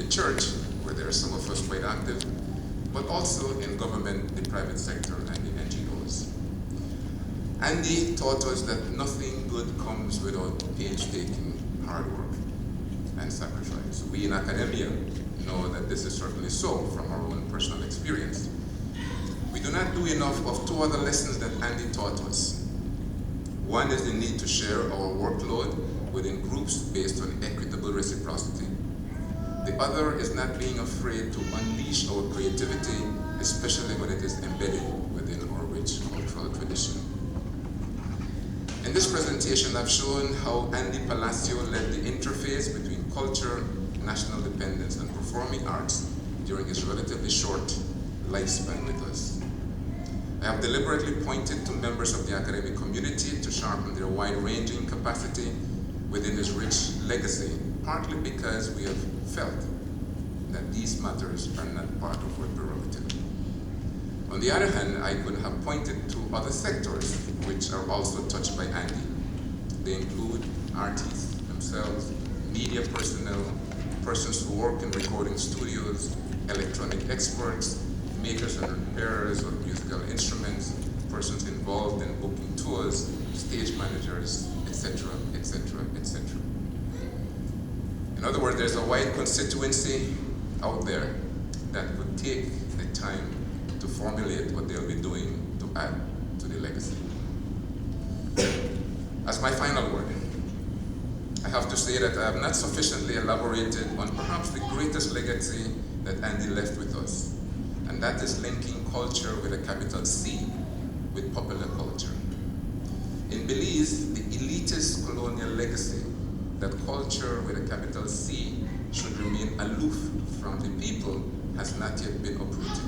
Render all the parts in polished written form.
church, where there are some of us quite active, but also in government, the private sector, and the NGOs. Andy taught us that nothing good comes without painstaking hard work and sacrifice. We in academia know that this is certainly so from our own personal experience. We do not do enough of two other lessons that Andy taught us. One is the need to share our workload within groups based on equitable reciprocity. The other is not being afraid to unleash our creativity, especially when it is embedded within our rich cultural tradition. In this presentation, I've shown how Andy Palacio led the interface between culture, national dependence, and performing arts during his relatively short lifespan with us. I have deliberately pointed to members of the academic community to sharpen their wide-ranging capacity within his rich legacy, partly because we have felt that these matters are not part of our prerogative. On the other hand, I could have pointed to other sectors which are also touched by Andy. They include artists themselves, media personnel, persons who work in recording studios, electronic experts, makers and repairers of musical instruments, persons involved in booking tours, stage managers, etc., etc., etc. In other words, there's a wide constituency out there that would take the time to formulate what they'll be doing to add to the legacy. As my final word, I have to say that I have not sufficiently elaborated on perhaps the greatest legacy that Andy left with us, and that is linking culture with a capital C with popular culture. In Belize, the elitist colonial legacy that culture with a capital C should remain aloof from the people has not yet been uprooted.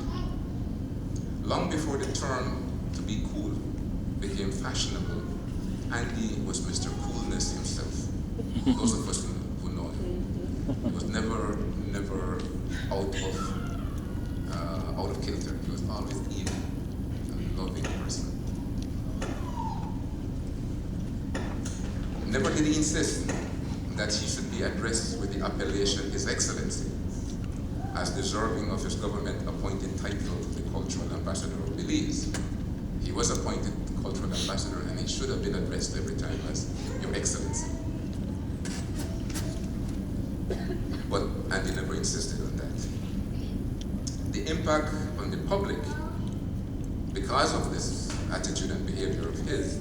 Long before the term "to be cool" became fashionable, Andy was Mr. Coolness himself. Those of us who know him. He was never out of kilter. He was always even, a loving person. Never did he insist that he should be addressed with the appellation His Excellency, as deserving of his government-appointed title, the Cultural Ambassador of Belize. He was appointed Cultural Ambassador, and he should have been addressed every time as Your Excellency. But Andy never insisted on that. The impact on the public, because of this attitude and behavior of his,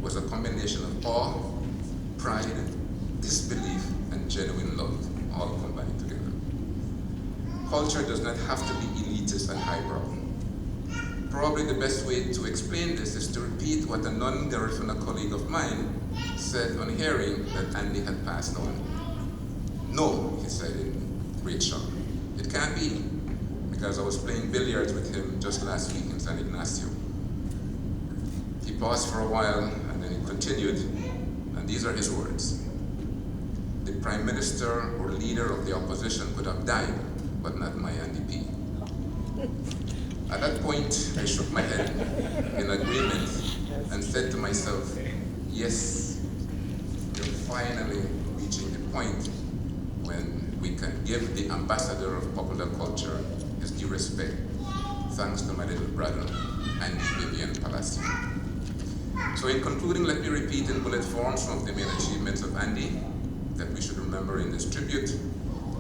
was a combination of awe, pride, disbelief, and genuine love, all combined together. Culture does not have to be elitist and highbrow. Probably the best way to explain this is to repeat what a non-Garifuna colleague of mine said on hearing that Andy had passed on. "No," he said in great shock. "It can't be, because I was playing billiards with him just last week in San Ignacio." He paused for a while, and then he continued, and these are his words. "The Prime Minister or leader of the opposition could have died, but not my Andy P." At that point, I shook my head in agreement and said to myself, yes, we're finally reaching the point when we can give the ambassador of popular culture his due respect, thanks to my little brother, Andy Palacio. So in concluding, let me repeat in bullet form some of the main achievements of Andy that we should remember in this tribute.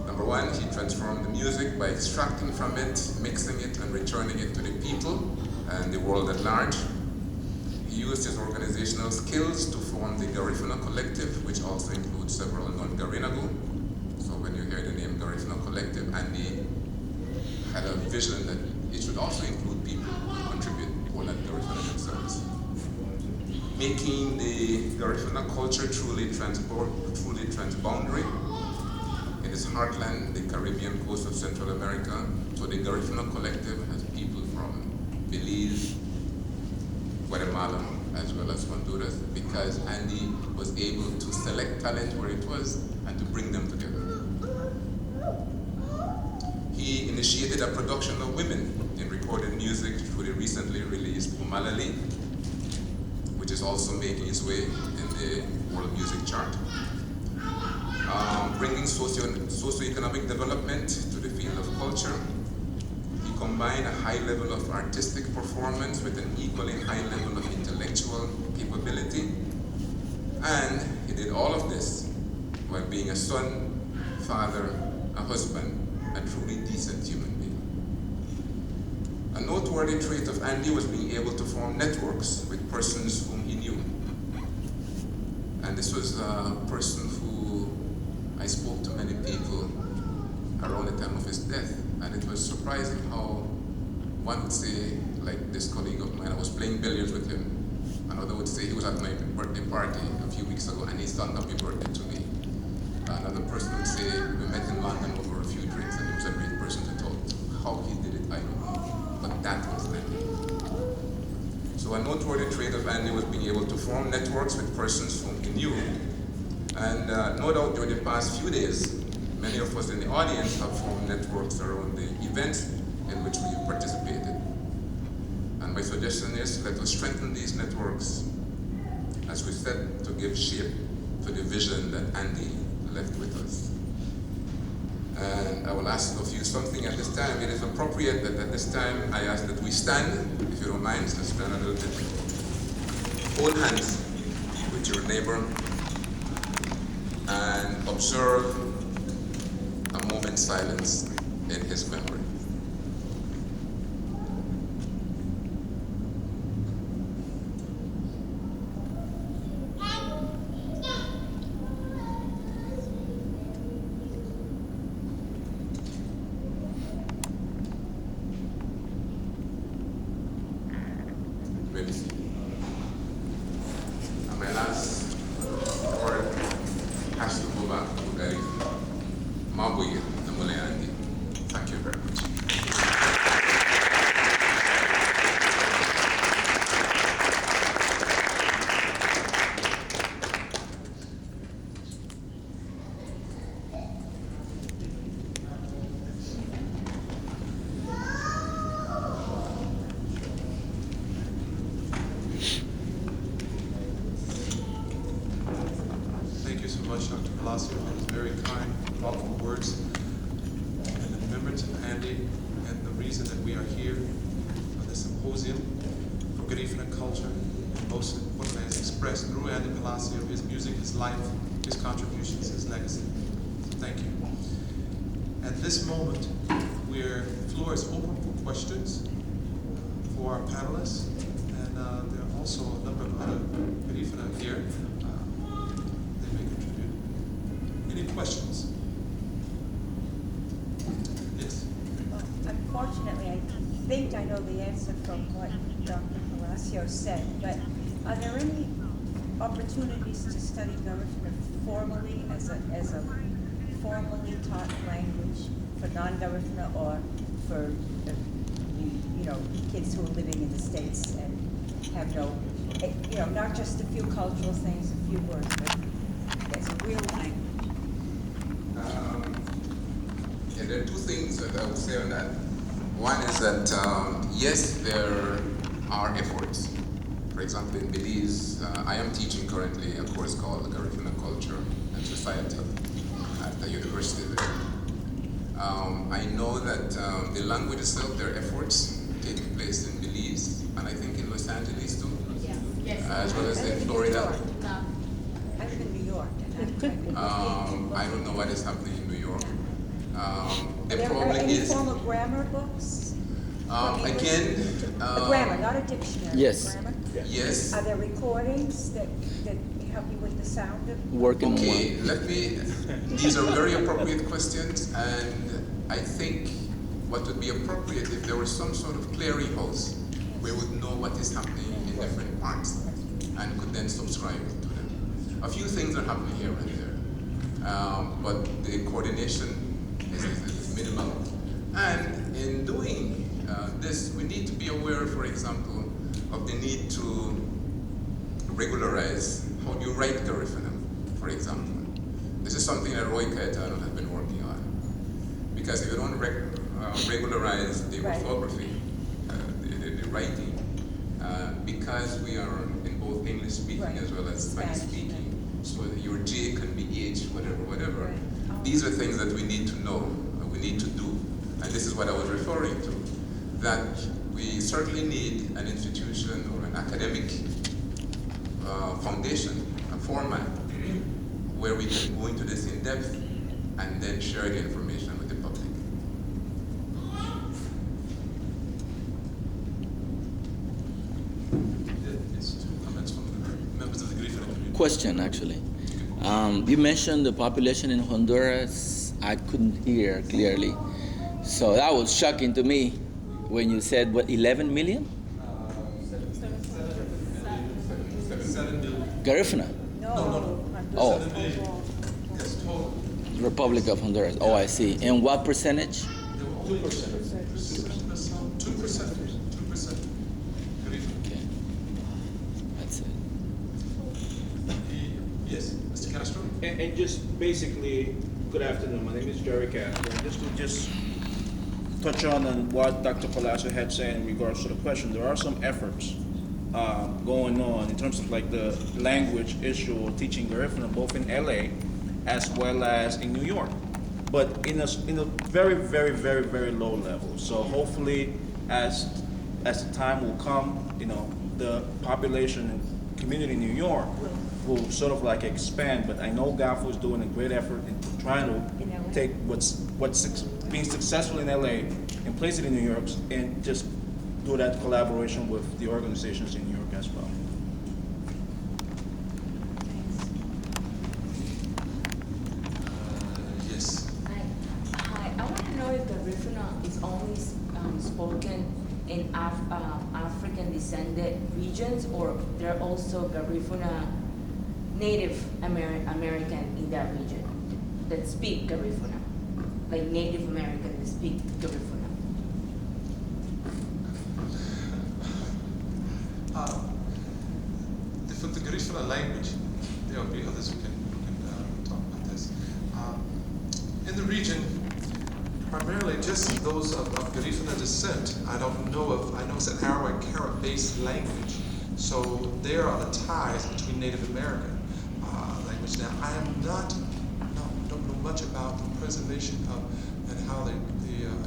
Number one, he transformed the music by extracting from it, mixing it, and returning it to the people and the world at large. He used his organizational skills to form the Garifuna Collective, which also includes several non-Garinagu. So when you hear the name Garifuna Collective, Andy had a vision that it should also include people who contribute who are not Garifuna themselves. Making the Garifuna culture truly transboundary. In its heartland, the Caribbean coast of Central America, so the Garifuna Collective has people from Belize, Guatemala, as well as Honduras, because Andy was able to select talent where it was and to bring them together. He initiated a production of women in recorded music through the recently released Umalali, which is also making its way in the world music chart. Bringing socioeconomic economic development to the field of culture. He combined a high level of artistic performance with an equally high level of intellectual capability. And he did all of this while being a son, father, a husband, a truly decent human being. A noteworthy trait of Andy was being able to form networks with persons whom he knew. And this was a person who I spoke to many people around the time of his death. And it was surprising how one would say, like this colleague of mine, I was playing billiards with him. Another would say he was at my birthday party a few weeks ago and he sung happy birthday to me. Another person would say we met in London over a few drinks and he was a great person to talk to. How he did it, I don't know. But that was Andy. So a noteworthy trait of Andy was being able to form networks with persons whom he knew. And no doubt during the past few days, many of us in the audience have formed networks around the event in which we participated. And my suggestion is let us strengthen these networks as we set to give shape to the vision that Andy left with us. And I will ask of you something at this time. It is appropriate that at this time I ask that we stand, if you don't mind, let's stand a little bit. Hold hands with your neighbor and observe a moment's silence in his memory. My last word has to go back to Garifuna. Mabuye, Namule Andy. Thank you very much. Thank you so much, Dr. Palacio, for those very kind, thoughtful words. And the remembrance of Andy and the reason that we are here on this symposium for Garifuna culture, and most importantly, as expressed through Andy Palacio, his music, his life, his contributions, his legacy. So thank you. At this moment, the floor is open for questions for our panelists, and there are also a number of other Garifuna here. Any questions? Yes. Unfortunately, I think I know the answer from what Dr. Palacio said, but are there any opportunities to study Garifuna formally as a formally taught language for non-Garifuna or for kids who are living in the States and have no, not just a few cultural things, a few words, but as a real language? Yeah, there are two things that I would say on that. One is that, yes, there are efforts. For example, in Belize, I am teaching currently a course called Garifuna Culture and Society at the university there. I know that the language itself, there are efforts taking place in Belize, and I think in Los Angeles too, as well as in Florida. I live in New York. I don't know what is happening in New York. There are probably any is. form of grammar books? Again, A grammar, not a dictionary. Yes. Grammar? yes. Are there recordings that help you with the sound of? Working Okay, these are very appropriate questions, and I think what would be appropriate if there was some sort of clearinghouse where we would know what is happening in different parts and could then subscribe to them. A few things are happening here and there, but the coordination is minimal. And in doing this, we need to be aware, for example, of the need to regularize how you write Garifuna, for example. This is something that Roy Cayetano has been working on. Because if you don't regularize the orthography, the writing, because we are in both English speaking as well as Spanish speaking, so that your J can be H, whatever. these are things that we need to know, we need to do. And this is what I was referring to, that we certainly need an institution or an academic foundation, a format, where we can go into this in depth and then share the information with the public. Yes, two comments from the members of the Garifuna community. Question, actually. You mentioned the population in Honduras. I couldn't hear clearly. So that was shocking to me when you said, what, 11 million? 7 million. Garifuna, No. Oh. 7 million. Yes, total. Republic of Honduras. Oh, I see. And what percentage? There were only 2%. 2%. Garifuna. Okay. That's it. Yes, Mr. Castro? And just basically, good afternoon, my name is Jerry Castro. And just to touch on what Dr. Palacio had said in regards to the question, there are some efforts going on in terms of like the language issue of teaching Garifuna both in LA as well as in New York, but in a very, very, very, very low level. So hopefully as the time will come, the population and community in New York will sort of like expand, but I know GAHFU is doing a great effort in trying to take what's being successful in LA and place it in New York and just do that collaboration with the organizations in New York as well. Yes. Hi, I want to know if Garifuna is only spoken in African descended regions, or there are also Garifuna Native American in that region that speak Garifuna, like Native American that speak Garifuna. For the Garifuna language, there will be others who can talk about this. In the region, primarily just those of Garifuna descent. I know it's an Arawak-Carib-based language, so there are the ties between Native American language. Now, I don't know much about the preservation of and how the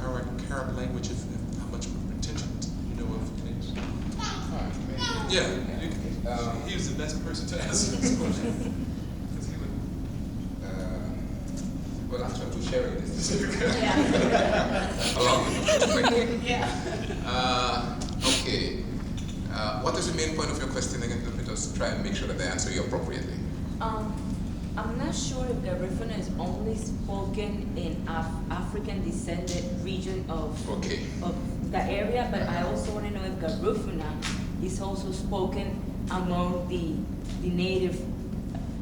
Arawak-Carib language, how much retention you know of things. Yeah, he was the best person to answer this question. Well, I'm trying to share this. Okay. What is the main point of your question again? Let me just try and make sure that I answer you appropriately. I'm not sure if Garifuna is only spoken in African descended region of the area, but I also want to know if Garifuna is also spoken among the native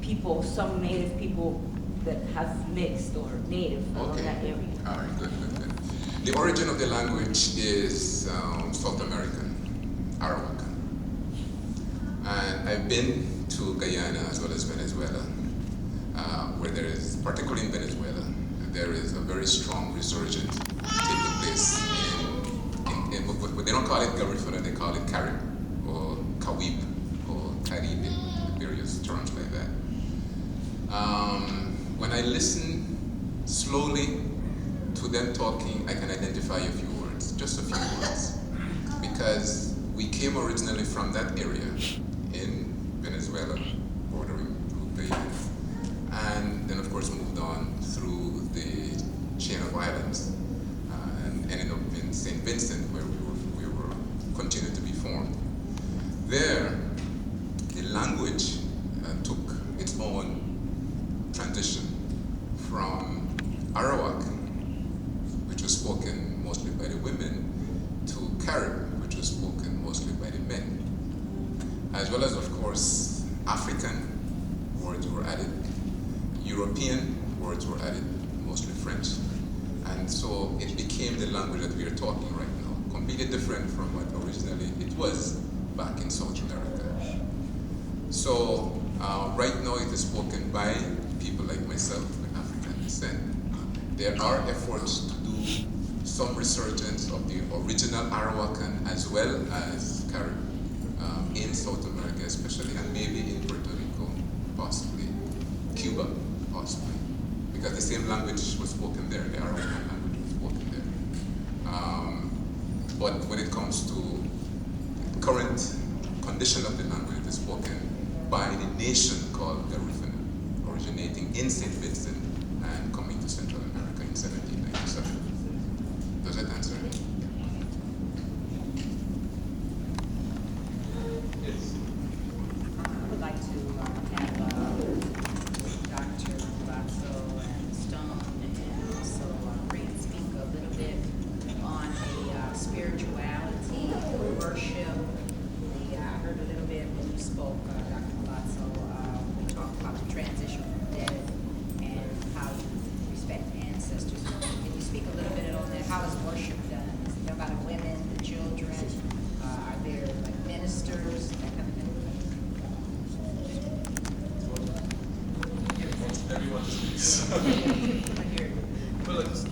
people, some native people that have mixed or native around that area. All right, good. The origin of the language is South American, Arawak. And I've been to Guyana as well as Venezuela, where there is, particularly in Venezuela, there is a very strong resurgence taking place but they don't call it Garifuna, they call it Carib, or Kawib, or Carib, various terms like that. When I listen slowly to them talking, I can identify a few words, just a few words, because we came originally from that area in Venezuela, bordering Guyana, and then of course moved on through the chain of islands and ended up in St. Vincent, where we were continued to be formed. There, the language took its own transition from Arawak, which was spoken mostly by the women, to Carib, which was spoken mostly by the men. As well as, of course, African words were added, European words were added, mostly French. And so it became the language that we are talking right now, completely different from what originally it was back in South America. So right now it is spoken by people like myself with African descent. There are efforts to do some resurgence of the original Arawakan as well as Carib in South America especially, and maybe in Puerto Rico, possibly, Cuba, possibly. because the same language was spoken there, the Arabian language was spoken there. But when it comes to the current condition of the language, it is spoken by the nation called Garifuna, originating in St. Vincent and coming to Central America in 1797. Does that answer it? Yes. I would like to have Dr. Palacio and Stone and also Reed speak a little bit on the spirituality, worship. I heard a little bit when you spoke, Dr. Palacio. We talked about the transition from death and how you respect ancestors. Can you speak a little bit on that? How is worship done? Is it done by the women, the children? Are there like ministers, that kind of thing? Everyone speaks. Well, it's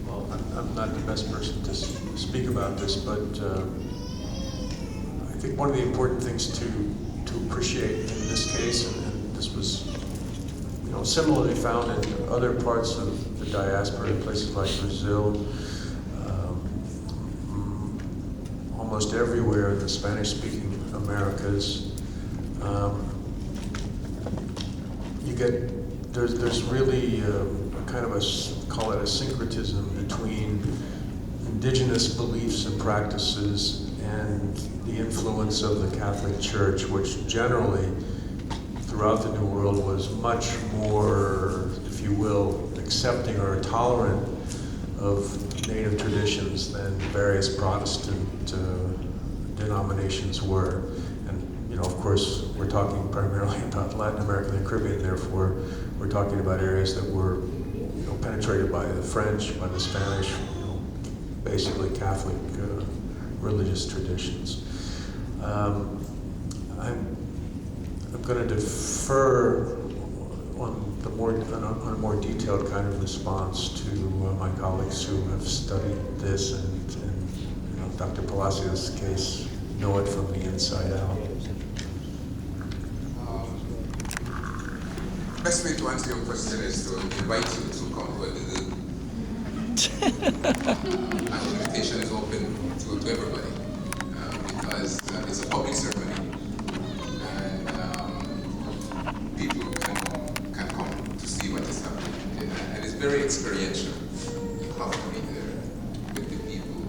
Well, I'm not the best person to speak about this, but I think one of the important things to appreciate in this case, and this was, similarly found in other parts of the diaspora, in places like Brazil, almost everywhere in the Spanish-speaking Americas, there's really a kind of call it a syncretism between indigenous beliefs and practices and the influence of the Catholic Church, which generally throughout the New World was much more, if you will, accepting or tolerant of native traditions than various Protestant denominations were. And, of course, we're talking primarily about Latin America and the Caribbean, therefore we're talking about areas that were penetrated by the French, by the Spanish, basically Catholic religious traditions. I'm going to defer on a more detailed kind of response to my colleagues who have studied this and Dr. Palacio's case know it from the inside out. Best way to answer your question is to invite you to come to a little. And the invitation is open to everybody because it's a public ceremony and people can come to see what is happening. And it's very experiential. You have to be there with the people,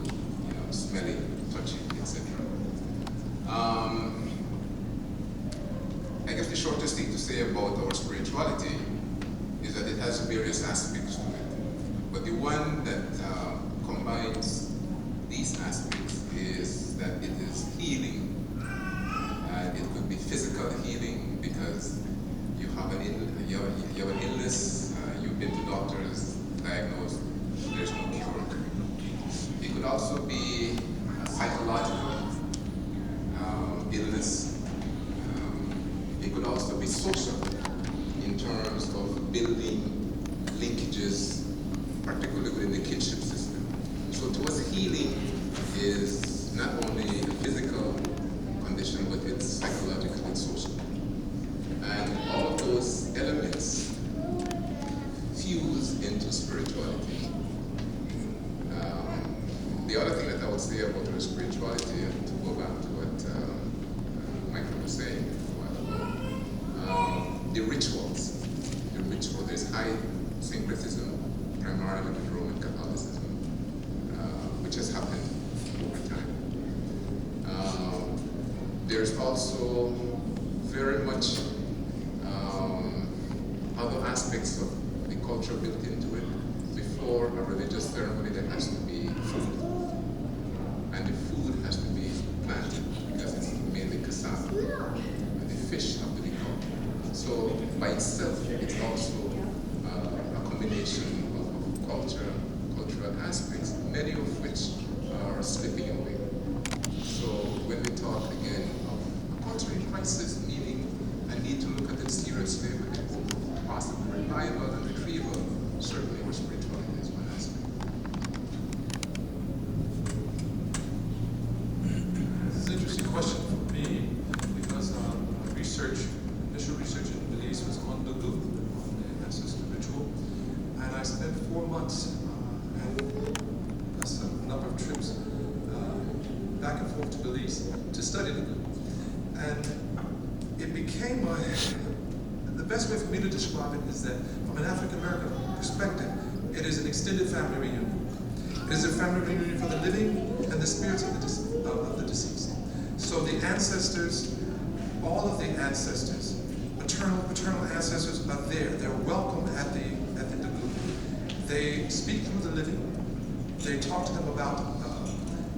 smelling, touching, etc. I guess the shortest thing to say about our spirituality is that it has various aspects to it. But the one that combines these aspects is that it is healing. It could be physical healing because you have an illness, you've been to doctors, diagnosed, there's no cure. It could also be a psychological illness. It could also be social in terms of building linkages, particularly within the kinship system. So to us, healing is not only a physical condition, but it's psychological and social. And all of those elements fuse into spirituality. The other thing that I would say about our spirituality, and to go back to what Michael was saying a while ago, the rituals, there's high syncretism, primarily with Roman Catholicism, which has happened over time. There's also very much other aspects of the culture built into it. Before a religious ceremony, there has to be food, and the food has to be planted because it's mainly cassava, and the fish have to be cooked. So by itself, it's also a combination of cultural aspects, many of which are slipping away. So when we talk again of a cultural crisis, meaning I need to look at it seriously with it, possible revival and retrieval, certainly our spirituality is one aspect. This is an interesting question for me because research months and a number of trips back and forth to Belize to study the group. And it became the best way for me to describe it is that from an African American perspective, it is an extended family reunion. It is a family reunion for the living and the spirits of the deceased. So the ancestors, all of the ancestors, paternal ancestors are there. They're welcome at the Dagu. They speak through the living. They talk to them about,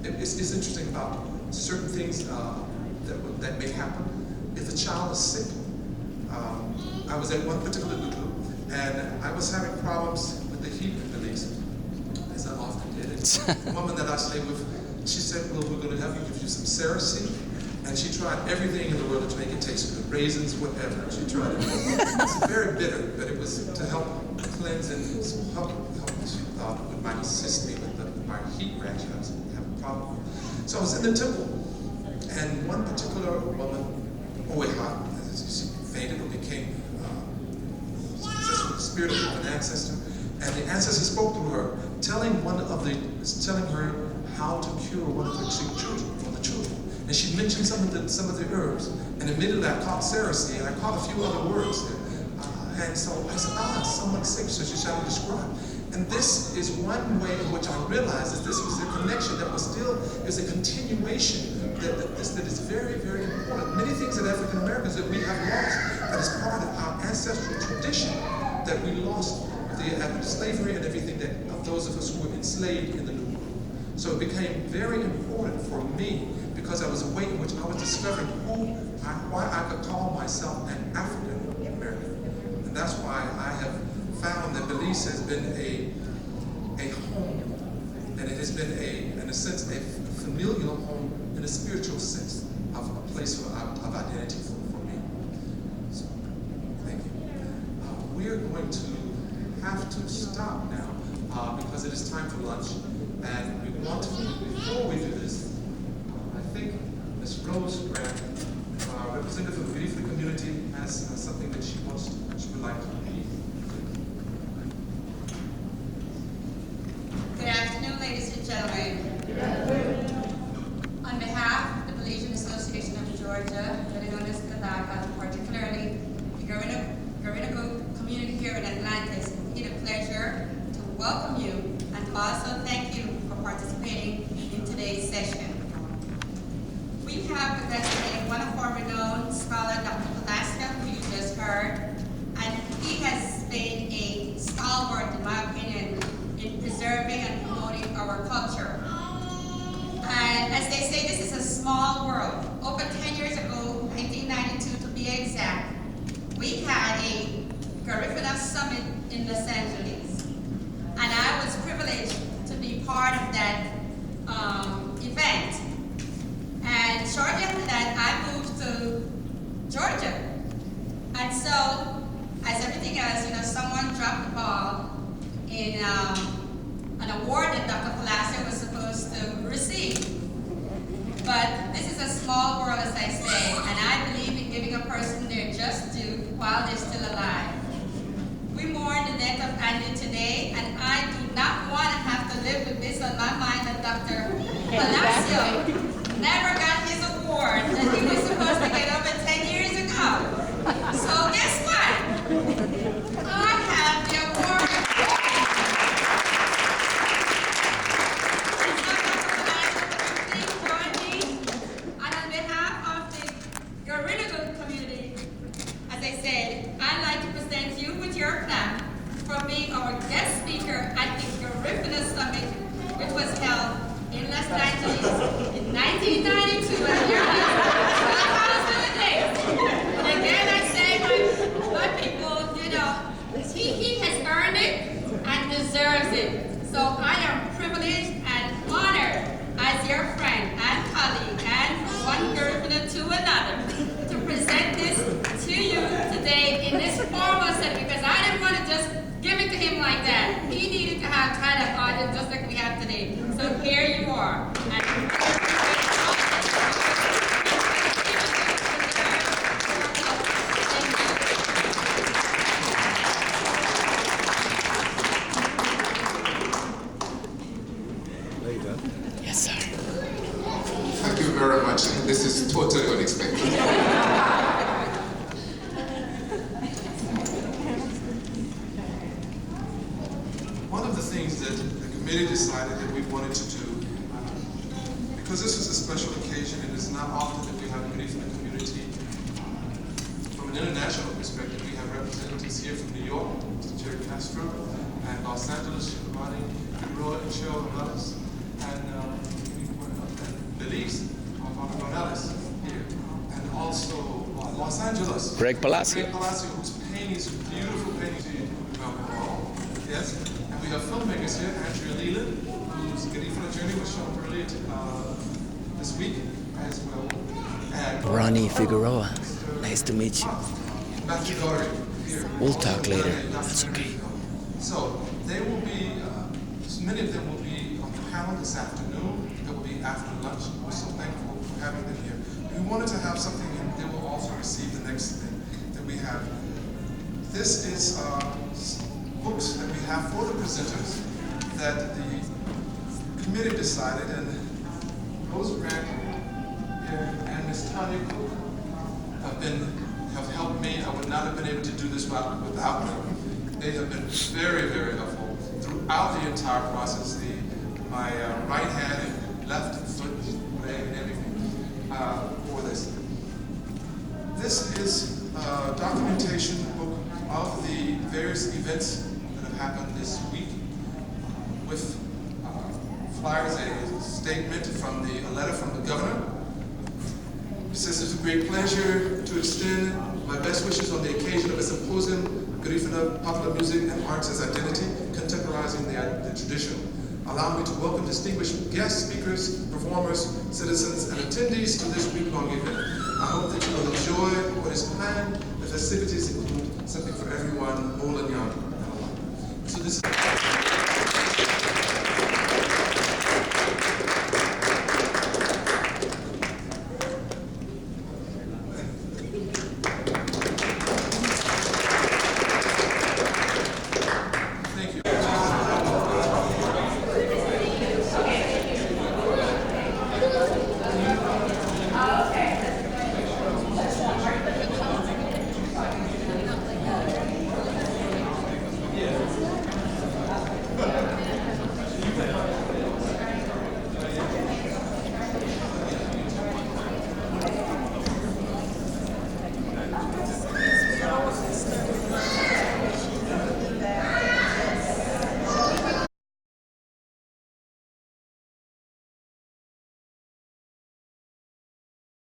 it's interesting about certain things that may happen. If a child is sick, I was at one particular Dagu, and I was having problems with the heat in Belize, as I often did. The woman that I stayed with, she said, well, we're going to have you give you some Cerasee. And she tried everything in the world to make it taste good, raisins, whatever. She tried it. It's very bitter, but it was to help cleanse and help she thought it might assist me with my heat rash I was having a problem with. So I was in the temple, and one particular woman, Oeha, she fainted or became possessed with the spirit of an ancestor, and the ancestor spoke to her, telling her how to cure one of her sick children, or the children. And she mentioned some of the herbs, and immediately I caught Cerasee, and I caught a few other words there. And so I said, someone's sick, so she started to describe. And this is one way in which I realized that this was a connection that was still, is a continuation that is very, very important. Many things that African Americans that we have lost, that is part of our ancestral tradition that we lost with slavery and everything of those of us who were enslaved in the New World. So it became very important for me, because I was a way in which I was discovering why I could call myself an African American. And that's why I have found that Belize has been a home, and it has been in a sense, a familial home in a spiritual sense of a place of identity for me. So, thank you. We're going to have to stop now because it is time for lunch, and we want to, before we do this, I think Ms. Rose Grant, representative of the Garifuna community, has something that she would like to read. Good afternoon, ladies and gentlemen. On behalf of the Belizean Association of Georgia, better known as GAHFU, particularly the Garifuna community here in Atlanta, it's indeed a pleasure to welcome you and to also thank you for participating in today's session. We have with us today one of our renowned scholar, Dr. Palacio, who you just heard, and he has been a stalwart, in my opinion, in preserving and promoting our culture. And as they say, this is a small world. Over 10 years ago, 1992 to be exact, we had a Garifuna Summit in Los Angeles. And I was privileged to be part of that event. And shortly after that, I moved to Georgia. And so, as everything else, someone dropped the ball in an award that Dr. Palacio was supposed to receive. But this is a small world, as I say, and I believe in giving a person their just due while they're still alive. We mourn the death of Andy today, and I do not want to have to live with this on my mind that Dr. Palacio never got his award that he was supposed to get over 10 years ago. So guess what? I have the award. And so Dr. Palacio, please join me. And on behalf of the Garifuna community, as I said, I'd like to present you with your plaque for being our guest speaker at the Garifuna Summit, which was held in Los Angeles in 1992, and here it is, 1,000 days. And again, I say, my people, he has earned it and deserves it. So I am privileged and honored as your friend and colleague, and from one Garifuna to another, to present this to you today in this formal setting, because I didn't want to just give it to him like that. He needed to have kind of audience just like we have today. So here you are. And totally unexpected. One of the things that the committee decided that we wanted to do, because this was a special occasion and it's not often that we have a Garifuna community. From an international perspective, we have representatives here from New York, Mr. Jerry Castro, and Los Angeles, Giovanni, Figueroa, and Cheryl Morales, and Belize, Morales here, and also Los Angeles. Greg Palacio. Greg Palacio, whose paintings, beautiful paintings, yes. And we have filmmakers here, Andrea Leland, whose Garifuna journey was shown earlier this week as well. And Ronnie Figueroa, nice to meet you. Matthew Dory here. We'll talk later. That's okay. So they will be, many of them will be on the panel this afternoon. They will be after lunch. We're so thankful for having them here. We wanted to have something, and they will also receive the next thing that we have. This is books that we have for the presenters that the committee decided, and Rose Grant here and Ms. Tanya Cook have helped me. I would not have been able to do this without them. They have been very, very helpful throughout the entire process. My right hand and left foot, leg, and everything for this. This is a documentation book of the various events that have happened this week with flyers, a statement from a letter from the governor. It says, it's a great pleasure to extend my best wishes on the occasion of a symposium, Garifuna Popular Music and Arts as Identity, Contemporizing the Traditional. Allow me to welcome distinguished guest speakers, performers, citizens, and attendees to this week-long event. I hope that you will enjoy what is planned. The festivities include something for everyone, old and young. So this is